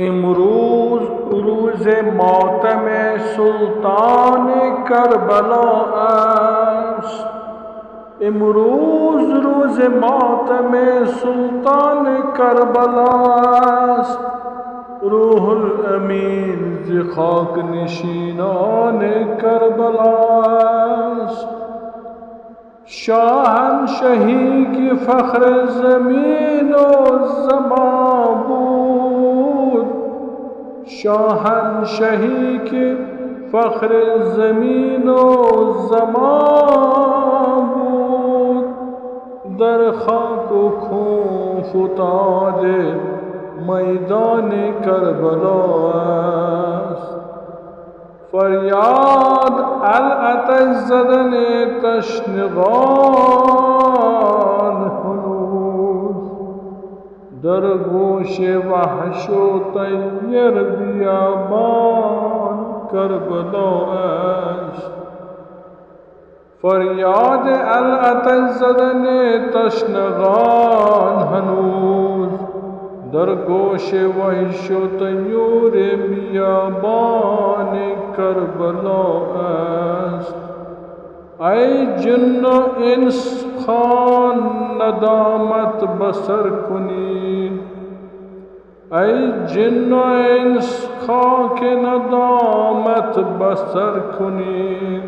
इमरूज रोज़ मातम सुल्तान करबला است। इमरूज रोज़ मातम सुल्तान करबला است। रूहुल अमीन ज़ खाक नशीनान करबला است। शाहनशही की फ़ख्र ज़मीन व ज़मां بود। शाहनशही की फ़ख्र ज़मीन व ज़मां بود। दर खाक व खून फ़ुताद मैदान करबला است। फरियाद अल-आतश ज़दन तशनगान हनूज दर गोश वहश व तैयर बियाबान करबला است। फरियाद अल-आतश ज़दन तशनगान हनूज दर गोश वहश व तैयर बियाबान करबला است। ऐ जिन्न इंस खान नदामत बसर कुनी। ऐ जिन्न इंस खाक नदामत बसर कुनी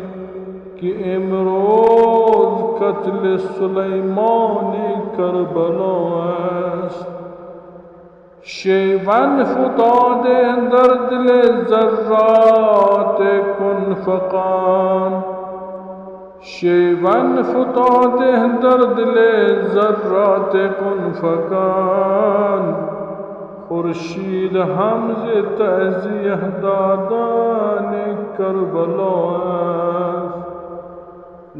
कि इमरोज कत्ल सुलेमान करबला است। शेवन फ़ुताद दर दिल ज़र्रात कुन फ़कान। शेवन फ़ुताद दर दिल ज़र्रात कुन फ़कान। खुर्शीद हमज़ तज़ियह दादान करबला است।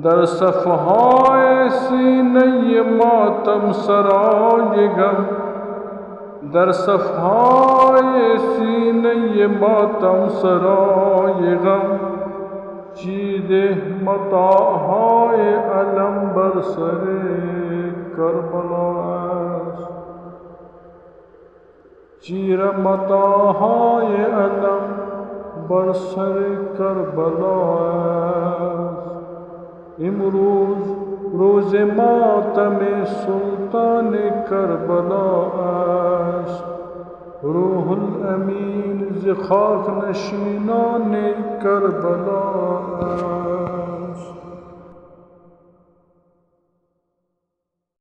दर सफ़हाए सीने मातम सराय गम। दर सफ़हाए सीने मातम सराय गम चीदे मताहाए अलम बर सरे करबला است। चीर मताहाए अलम बर सरे करबला است। इमरूज रोज़ मातम सुल्तान करबला است। रूहुल अमीन ज़ खाक नशीनान करबला است।